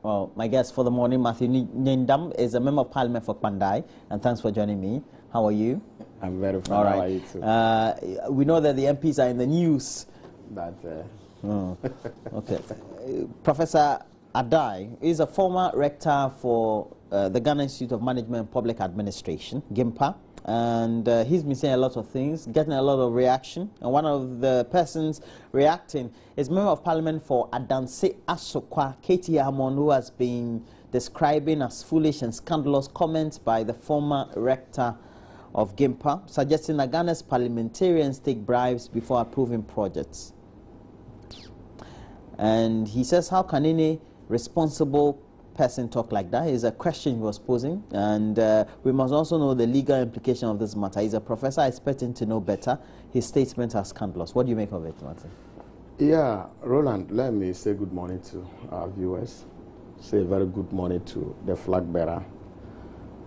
Well, my guest for the morning, Matthew Nyendam, is a member of parliament for Pandai, and thanks for joining me. How are you? I'm very fine. All right. How are you too? We know that the MPs are in the news. Okay. Professor Adei is a former rector for the Ghana Institute of Management and Public Administration, GIMPA, and he's been saying a lot of things, getting a lot of reaction. And one of the persons reacting is Member of Parliament for Adanse Asokwa, Katie Hammond, who has been describing as foolish and scandalous comments by the former rector of GIMPA, suggesting that Ghana's parliamentarians take bribes before approving projects. And he says, how can any responsible person talk like that? Is a question he was posing, and we must also know the legal implication of this matter. He's a professor, expecting to know better. His statements are scandalous. What do you make of it, Martin? Yeah, Roland, let me say good morning to our viewers. Say a very good morning to the flag bearer,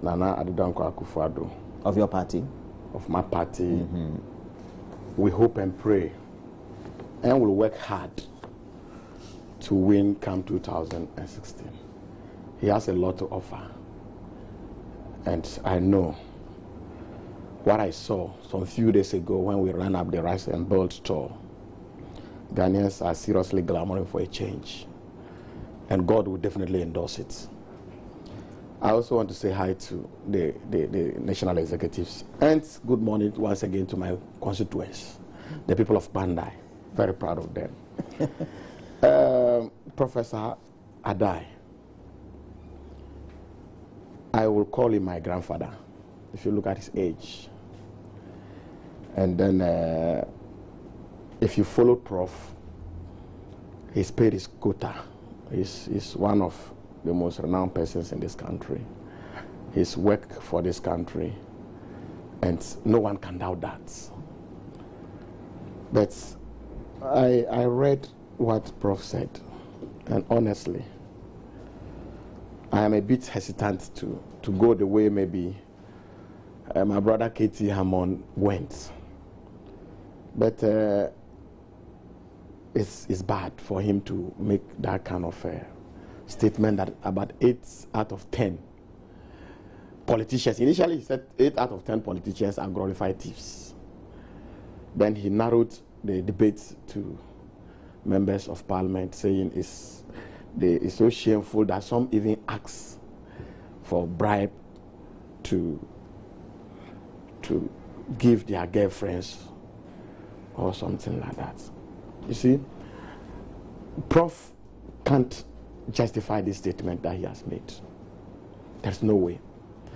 Nana Adedankwa Akufo-Addo. Of your party? Of my party. We hope and pray, and we'll work hard to win come 2016. He has a lot to offer. And I know what I saw some few days ago when we ran up the Rice and Bold store. Ghanaians are seriously clamoring for a change. And God will definitely endorse it. I also want to say hi to the national executives. And good morning once again to my constituents, the people of Pandai. Very proud of them. Professor Adei, I will call him my grandfather if you look at his age. And then if you follow Prof, he's paid his quota. He's one of the most renowned persons in this country. He's worked for this country, and no one can doubt that. But I read what Prof said, and honestly, I am a bit hesitant to go the way maybe my brother Katie Hammond went. But it's bad for him to make that kind of statement that about 8 out of 10 politicians, initially he said 8 out of 10 politicians are glorified thieves. Then he narrowed the debate to members of parliament, saying it's so shameful that some even ask for bribe to give their girlfriends or something like that. You see, Prof can't justify this statement that he has made. There's no way.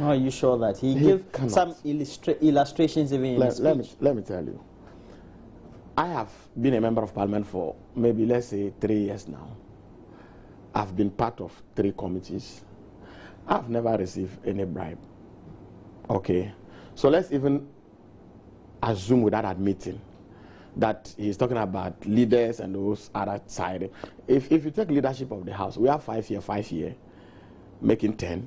Are you sure that he gave some illustrations even in his speech? Let me tell you. I have been a member of parliament for maybe, let's say, 3 years now. I've been part of 3 committees. I've never received any bribe. Okay. So let's even assume without admitting that he's talking about leaders and those other side. If you take leadership of the House, we have 5 year, making 10.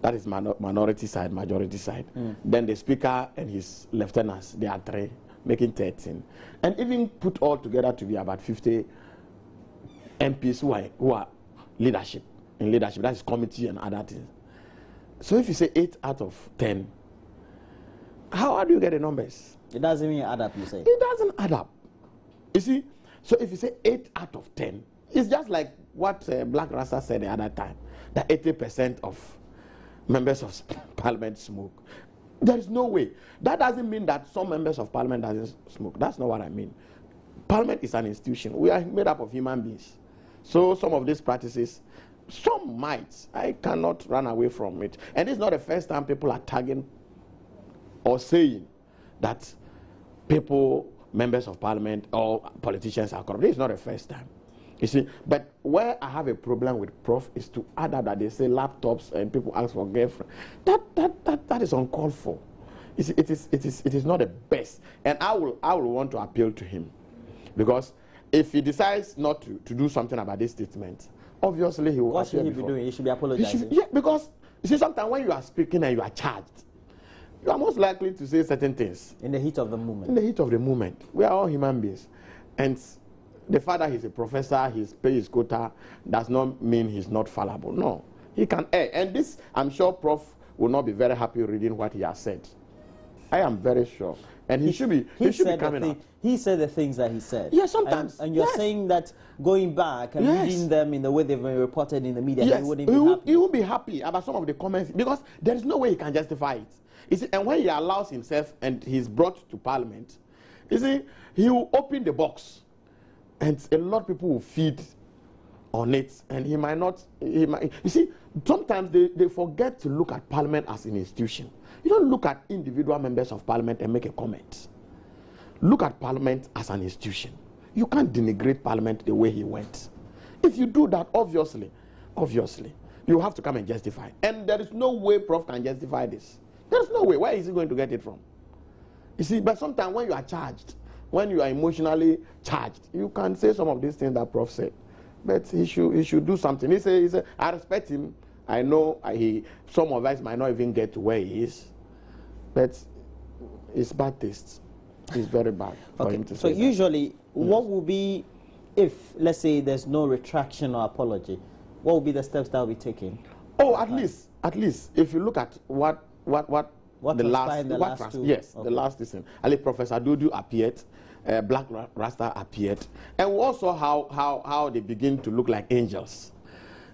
That is minority side, majority side. Then the speaker and his lieutenants, they are 3. Making 13, and even put all together to be about 50 MPs who are leadership. That is committee and other things. So if you say 8 out of 10, how do you get the numbers? It doesn't even add up, you say? It doesn't add up. You see, so if you say 8 out of 10, it's just like what Black Rasta said the other time, that 80% of members of parliament smoke. There is no way. That doesn't mean that some members of parliament doesn't smoke. That's not what I mean. Parliament is an institution. We are made up of human beings. So some of these practices, some might. I cannot run away from it. And it's not the first time people are tagging or saying that people, members of parliament or politicians are corrupt. It's not the first time. You see, but where I have a problem with Prof is to add that they say laptops and people ask for girlfriend. That is uncalled for. You see, it is not the best. And I will want to appeal to him, because if he decides not to do something about this statement, obviously he will. What should he be doing? He should be apologizing. Yeah, because you see, sometimes when you are speaking and you are charged, you are most likely to say certain things in the heat of the moment. In the heat of the moment, we are all human beings, and the fact that he's a professor, his pay is quota, does not mean he's not fallible. No, he can err. And this, I'm sure Prof will not be very happy reading what he has said. I am very sure. And he should be coming out. He said the things that he said. Yes, sometimes. And you're saying that going back and reading them in the way they've been reported in the media, he wouldn't be happy. He won't be happy about some of the comments because there is no way he can justify it. You see, and when he allows himself and he's brought to Parliament, you see, he will open the box and a lot of people will feed on it and he might not. You see, sometimes they forget to look at Parliament as an institution. You don't look at individual members of Parliament and make a comment. Look at Parliament as an institution. You can't denigrate Parliament the way he went. If you do that, obviously, you have to come and justify. And there is no way Prof can justify this. There is no way. Where is he going to get it from? You see, but sometimes when you are charged, when you are emotionally charged, you can say some of these things that Prof said. But he should do something. He said, I respect him. I know some of us might not even get to where he is, but it's bad taste. It's very bad for him to say. So usually, what will be, if, let's say, there's no retraction or apology, what will be the steps that will be taken? Oh, at least, if you look at what the last two. Yes, okay. The last season. Ali Professor Dudu appeared, Black Rasta appeared, and also how they begin to look like angels.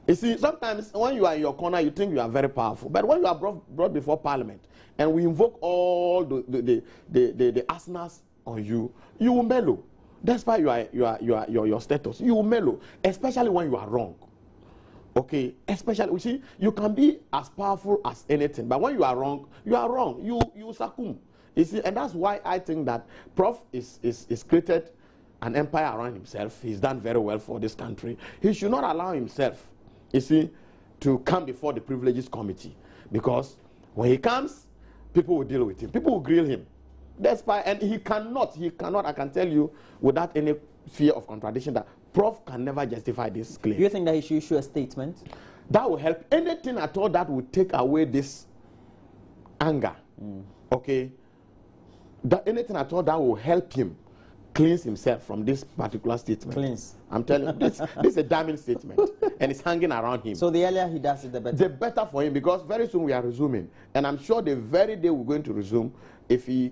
You see, sometimes when you are in your corner, you think you are very powerful. But when you are brought before Parliament and we invoke all the arsenals on you, you will mellow. That's why your status. You will mellow, especially when you are wrong. Okay, especially, you see, you can be as powerful as anything, but when you are wrong, you are wrong. You succumb. You see, and that's why I think that Prof is created an empire around himself. He's done very well for this country. He should not allow himself, you see, to come before the Privileges Committee, because when he comes, people will deal with him. People will grill him. That's why, and he cannot, I can tell you, without any fear of contradiction, that Prof can never justify this claim. Do you think that he should issue a statement? That will help. Anything at all that will take away this anger, okay? Anything at all that will help him cleanse himself from this particular statement. Cleanse. I'm telling you, this is a damning statement, and it's hanging around him. So the earlier he does it, the better. The better for him, because very soon we are resuming, and I'm sure the very day we're going to resume, if he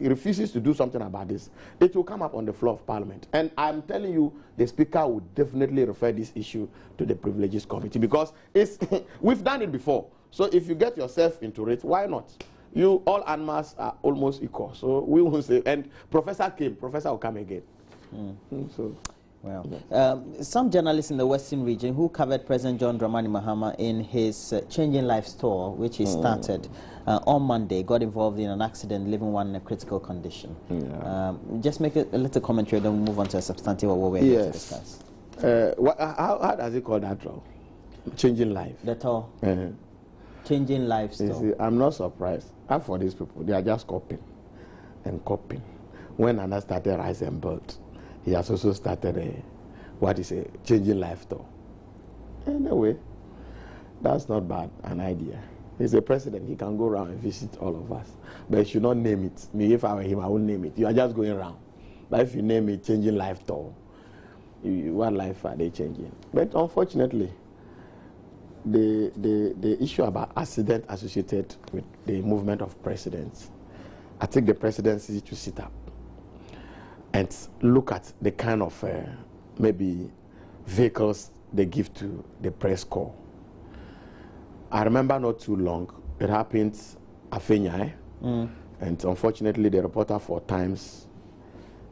refuses to do something about this, it will come up on the floor of Parliament. And I'm telling you, the Speaker will definitely refer this issue to the Privileges Committee, because we've done it before. So if you get yourself into it, why not? You all animals are almost equal, so we won't say. And Professor will come again. So, well, some journalists in the Western region who covered President John Dramani Mahama in his Changing Lives tour, which he started on Monday, got involved in an accident, leaving one in a critical condition. Yeah. Just make a little commentary, then we'll move on to a substantive of what we're here to discuss. How does he call that tour? Changing Life. The tour. Changing Lives tour. See, I'm not surprised. As for these people, they are just copying and copying. When Anna started Rise and Build, he has also started a Changing Life tour. Anyway, that's not bad, an idea. He's a president, he can go around and visit all of us. But he should not name it. Me, if I were him, I wouldn't name it. You are just going around. But if you name it Changing Life tour, what life are they changing? But unfortunately, the issue about accident associated with the movement of presidents, I think the presidency to sit up and look at the kind of maybe vehicles they give to the press corps. I remember not too long, it happened at Afenya, and unfortunately the reporter for Times,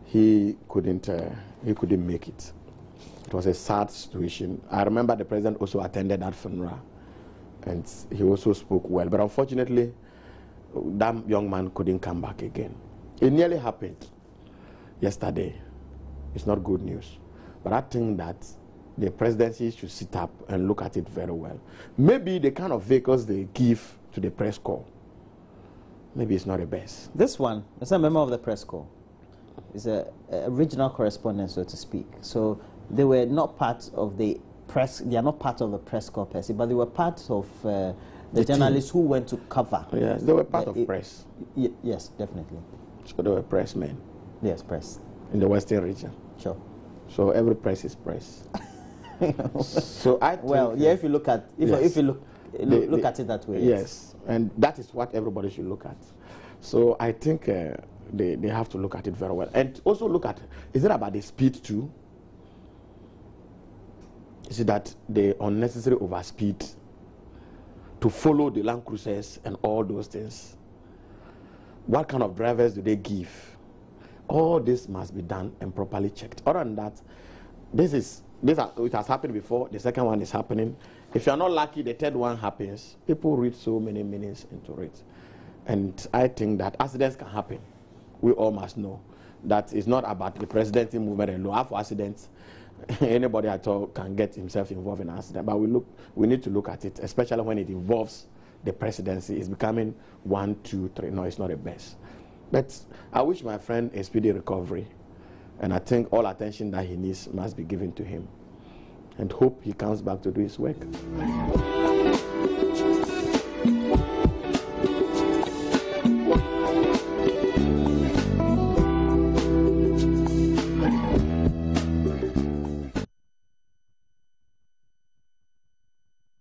he couldn't make it. It was a sad situation. I remember the president also attended that funeral, and he also spoke well. But unfortunately, that young man couldn't come back again. It nearly happened yesterday. It's not good news. But I think that the presidency should sit up and look at it very well. Maybe the kind of vehicles they give to the press corps, maybe it's not the best. This one is a member of the press corps. It's a regional correspondent, so to speak. So they were not part of the press. They are not part of the press corps per se, but they were part of the journalists who went to cover. Yes, they were part of press. Yes, definitely. So they were pressmen. Yes, press. In the Western region. Sure. So every press is press. So I think, well, yeah, if you look at if you look at it that way. Yes, and that is what everybody should look at. So I think they have to look at it very well, and also look at, is it about the speed too? Is it that the unnecessary overspeed to follow the Land Cruisers and all those things? What kind of drivers do they give? All this must be done and properly checked. Other than that, it has happened before. The second one is happening. If you are not lucky, the third one happens. People read so many meanings into it. And I think that accidents can happen. We all must know that it's not about the presidency movement alone. After accidents, anybody at all can get himself involved in an accident. But we need to look at it, especially when it involves the presidency. It's becoming 1, 2, 3. No, it's not the best. But I wish my friend a speedy recovery. And I think all attention that he needs must be given to him. And hope he comes back to do his work.